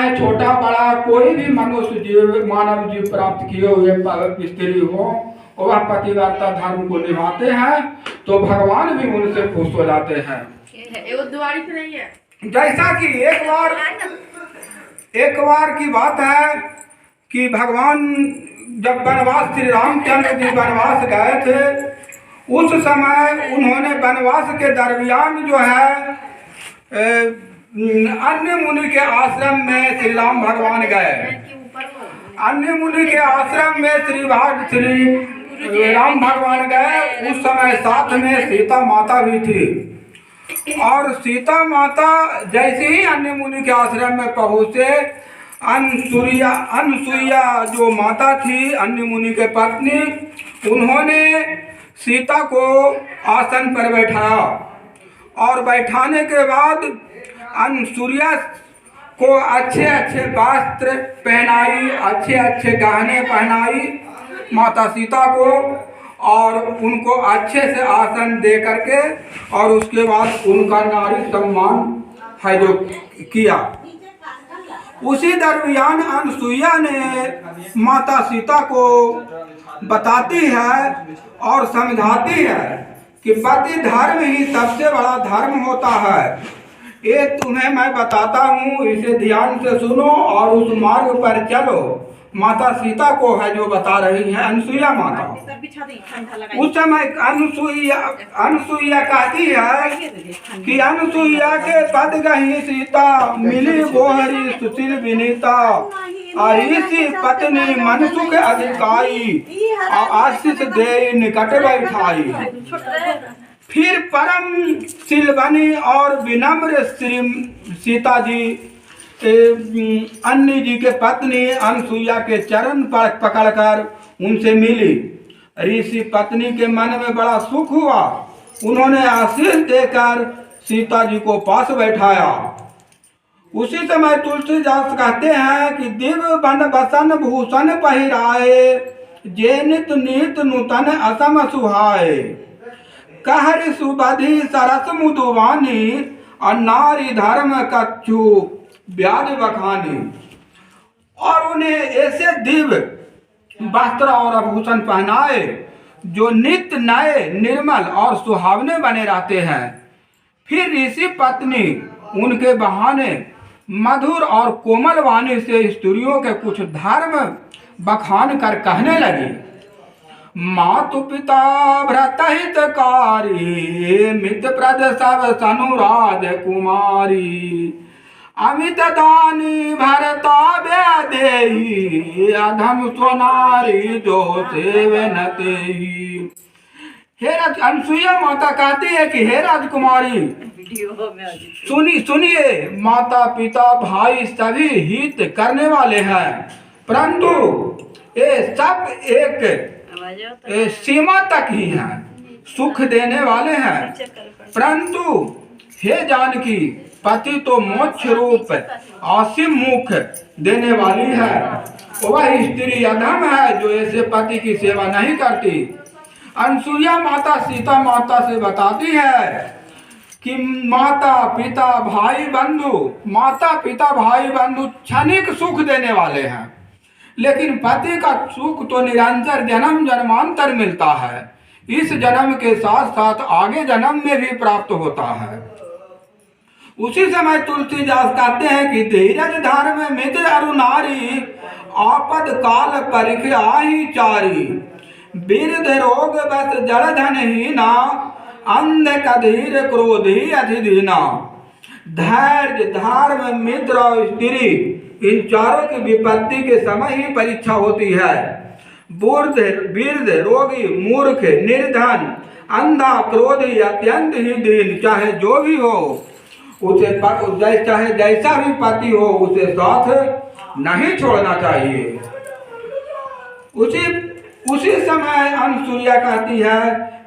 चाहे छोटा बड़ा कोई भी मनुष्य जीव मानव जीव प्राप्त किए हुए स्त्री हो, वह पतिव्रता धर्म को निभाते हैं तो भगवान भी उनसे खुश हो जाते हैं। जैसा कि एक बार की बात है कि भगवान जब वनवास श्री रामचंद्र जी वनवास गए थे, उस समय उन्होंने वनवास के दरमियान जो है अन्य मुनि के आश्रम में श्री राम भगवान गए। अन्य मुनि के आश्रम में श्री राम भगवान गए। उस समय साथ में सीता माता भी थी और सीता माता जैसे ही अन्य मुनि के आश्रम में पहुंचे, अनसुईया जो माता थी अन्य मुनि के पत्नी, उन्होंने सीता को आसन पर बैठाया और बैठाने के बाद अनसुईया को अच्छे अच्छे वस्त्र पहनाई, अच्छे अच्छे गहने पहनाई माता सीता को, और उनको अच्छे से आसन दे करके और उसके बाद उनका नारी सम्मान है जो किया। उसी दरमियान अनसुईया ने माता सीता को बताती है और समझाती है कि पति धर्म ही सबसे बड़ा धर्म होता है। ये तुम्हें मैं बताता हूँ, इसे ध्यान से सुनो और उस मार्ग पर चलो। माता सीता को है जो बता रही है अनसुईया माता। उस समय अनसुईया कहती है कि अनसुईया के पद गही सीता, मिली गोहरी सुशील विनीता, इसी पत्नी मन सुख अधिकाई, आशीष दे निकट बैठाई। फिर परम शील बनी और विनम्र श्री सीता जी अन्य जी के पत्नी अनसुईया के चरण पर पकड़कर उनसे मिली। ऋषि पत्नी के मन में बड़ा सुख हुआ। उन्होंने आशीष देकर सीता जी को पास बैठाया। उसी समय तुलसीदास कहते हैं कि दिव्य बन बसन भूषण पहिराए, जे नित नीत नूतन असम सुहाए, कहर सुबधि सरस मुदुवानी, नारी धर्म कच्छु व्याज बखानी। और उन्हें ऐसे दिव्य वस्त्र और आभूषण पहनाए जो नित्य नए निर्मल और सुहावने बने रहते हैं। फिर ऋषि पत्नी उनके बहाने मधुर और कोमल वाणी से स्त्रियों के कुछ धर्म बखान कर कहने लगी। मातु पिता भ्रत हितकारी, मित्र प्रद सब सनुराज कुमारी, अमित दानी भरता व्यादेही, अधम सोनारी जो सेवन तेही। हे अनसुईया माता कहती है कि हे राजकुमारी, सुनिए, माता पिता भाई सभी हित करने वाले हैं, परंतु ये सब एक सीमा तक ही हैं, सुख देने वाले हैं। परंतु हे जानकी, पति तो मोक्ष रूप असीम मुख देने वाली है। वह स्त्री अधम है जो ऐसे पति की सेवा नहीं करती। अनसुईया माता सीता माता से बताती है कि माता पिता भाई बंधु क्षणिक सुख देने वाले हैं, लेकिन पति का सुख तो निरंतर जन्म जन्मांतर मिलता है। इस जन्म के साथ साथ आगे जन्म में भी प्राप्त होता है। उसी समय तुलसीदास कहते हैं कि धीरज धर्म मित्र अरु नारी, आपद काल परिख आही चारी, बिरध रोग बस जड़ धन हीना, अंध कधीर क्रोधी अधिदीना। धैर्य धर्म मित्र और स्त्री, इन चारों की विपत्ति के समय ही परीक्षा होती है। वृद्ध रोगी मूर्ख निर्धन अंधा क्रोधी अत्यंत ही दीन, चाहे जो भी हो उसे, चाहे जैसा भी पति हो उसे साथ नहीं छोड़ना चाहिए। उसी समय अनसुईया कहती है,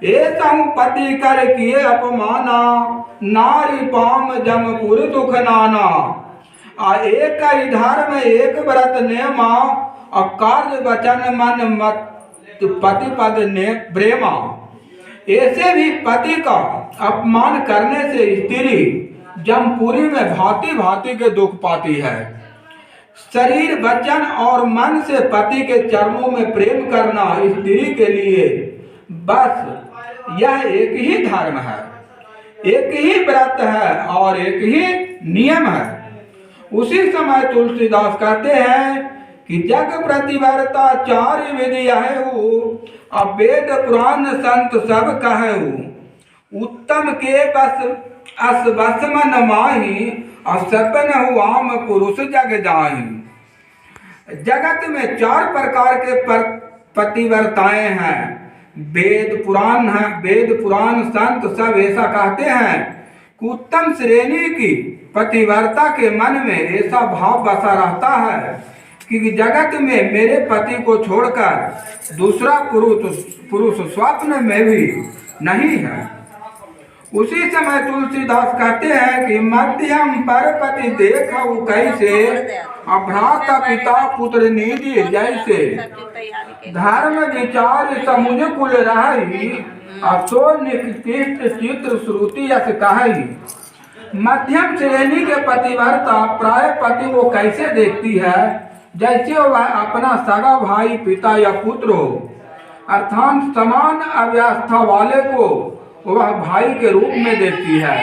ऐसा पति कर किए अपमाना, नारी पाम जमपुर दुख नाना, एक धर्म एक व्रत नेमा, कार्य वचन मन मत पति पद ने प्रेमा। ऐसे भी पति का अपमान करने से स्त्री जमपुरी में भांति भांति के दुख पाती है। शरीर वचन और मन से पति के चरणों में प्रेम करना स्त्री के लिए बस यह एक ही धर्म है, एक ही व्रत है और एक ही नियम है। उसी समय तुलसीदास कहते हैं कि जग प्रतिवर्ता चार विधि है अब वेद पुराण संत सब कहे उत्तम के बस अस बस मन माही और सपन हुआम पुरुष जग जाही। जगत में चार प्रकार के पतिव्रताएं हैं, वेद पुराण संत सब ऐसा कहते हैं कि उत्तम श्रेणी की पतिव्रता के मन में ऐसा भाव बसा रहता है कि जगत में मेरे पति को छोड़कर दूसरा पुरुष स्वप्न में भी नहीं है। उसी समय तुलसीदास कहते हैं कि मध्यम पर पति देखो कैसे अभ्राता पिता पुत्र निधि जैसे धर्म विचार समुझ कुल रही असो निकृष्ट चित्र श्रुति यस कही। मध्यम श्रेणी के पतिव्रता प्राय पति को कैसे देखती है, जैसे वह अपना सगा भाई पिता या पुत्र हो, अर्थात समान अवस्था वाले को वह भाई के रूप में देखती है,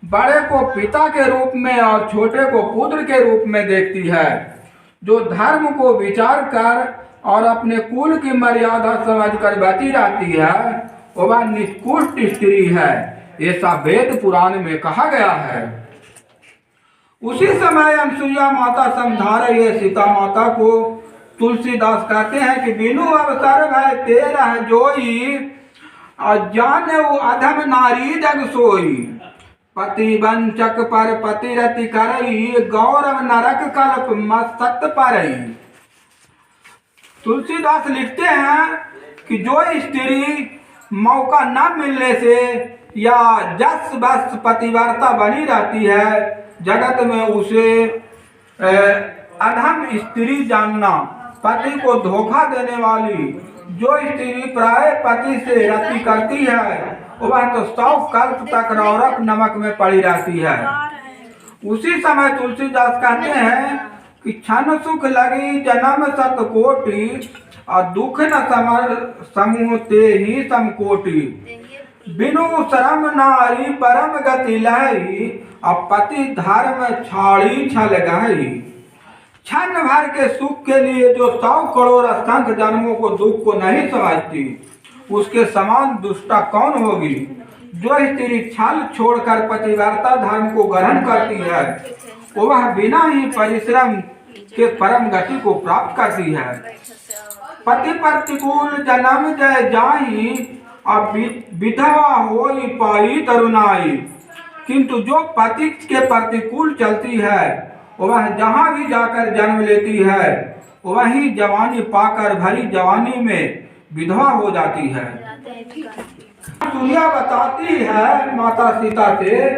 बड़े को पिता के रूप में और छोटे को पुत्र के रूप में देखती है। जो धर्म को विचार कर और अपने कुल की मर्यादा समझकर बची रहती है वह निष्कृष्ट स्त्री है, ऐसा वेद पुराण में कहा गया है। उसी समय अनसुईया माता समझा रही है सीता माता को। तुलसीदास कहते हैं कि बिनु अवसर भय तेरह जोई जाने अधम नारी जग सोई पति वंचक पर पतिरति करई गौरव नरक कल्प मस्तक परई। तुलसीदास लिखते हैं कि जो स्त्री मौका न मिलने से या जस बस पतिव्रता बनी रहती है जगत में उसे अधम स्त्री जानना, पति को धोखा देने वाली जो स्त्री प्राय पति से रति करती है वह तो 100 कल्प तक नरक नमक में पड़ी रहती है। उसी समय तुलसीदास कहते हैं कि क्षण सुख लगी जन्म सतकोटि और दुख न समूह ते ही समकोटि बिनु शरम नारी परम गति लही और पति धर्म छाड़ी छल गई। क्षण भर के सुख के लिए जो 100 करोड़ असंख्य जन्मों को दुख को नहीं समझती उसके समान दुष्टा कौन होगी। जो स्त्री छल छोड़कर पतिव्रता धर्म को ग्रहण करती है वह बिना ही परिश्रम के परम गति को प्राप्त करती है। पति प्रतिकूल जन्म जय जाही और विधवा होई पाई तरुणाई, किंतु जो पति के प्रतिकूल चलती है वह जहाँ भी जाकर जन्म लेती है वहीं जवानी पाकर भरी जवानी में विधवा हो जाती है। दुनिया बताती है माता सीता से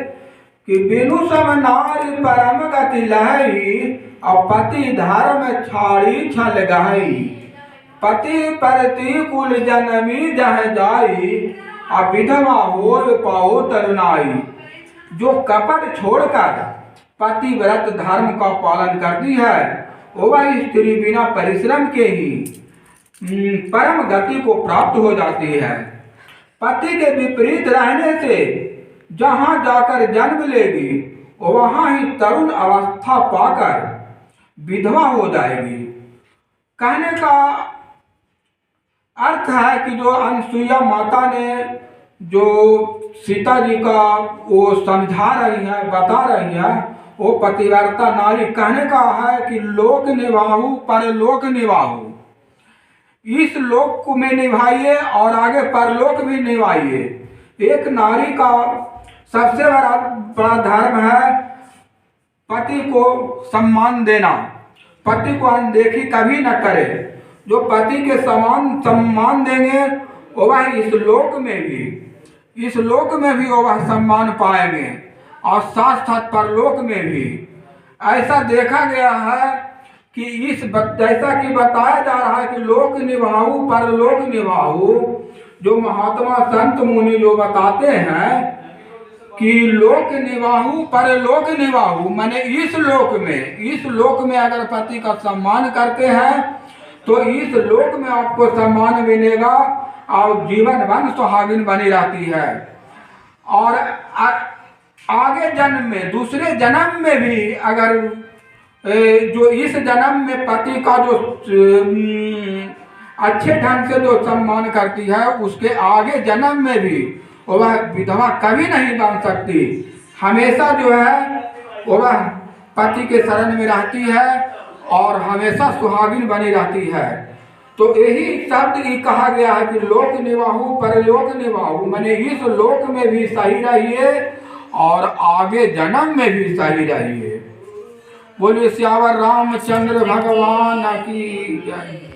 कि बिनु सम नारी परम गति लहई और पति धर्म छाड़ी छल गहई पति प्रतिकूल जनमी जह जाई और विधवा हो पाओ तरुणाई। जो कपट छोड़कर पतिव्रत धर्म का पालन करती है वह स्त्री बिना परिश्रम के ही परम गति को प्राप्त हो जाती है। पति के विपरीत रहने से जहाँ जाकर जन्म लेगी वहाँ ही तरुण अवस्था पाकर विधवा हो जाएगी। कहने का अर्थ है कि जो अनसुईया माता ने जो सीता जी का वो समझा रही है बता रही है वो पतिव्रता नारी कहने का है कि लोक निभाऊ परलोक निभाऊ, इस लोक में निभाइए और आगे परलोक भी निभाइए। एक नारी का सबसे बड़ा धर्म है पति को सम्मान देना, पति को अनदेखी कभी न करे। जो पति के समान सम्मान देंगे वह इस लोक में भी वह सम्मान पाएंगे और साथ साथ परलोक में भी। ऐसा देखा गया है कि जैसा कि बताया जा रहा है कि लोक निभाऊ परलोक निभाऊ, जो महात्मा संत मुनि जो बताते हैं कि लोक निवाहु परलोक निवाहु, माने इस लोक में अगर पति का सम्मान करते हैं तो इस लोक में आपको सम्मान मिलेगा और जीवन भर सुहागिन बनी रहती है। और आगे जन्म में, दूसरे जन्म में भी अगर जो इस जन्म में पति का जो अच्छे ढंग से जो सम्मान करती है, उसके आगे जन्म में भी वह विधवा कभी नहीं बन सकती। हमेशा जो है वह पति के शरण में रहती है और हमेशा सुहागिन बनी रहती है। तो यही शब्द ही कहा गया है कि लोक निवाहु परलोक निवाहु, माने इस लोक में भी सही रहिए और आगे जन्म में भी सही रहिए। बोलिए सियावर रामचंद्र भगवान की जय।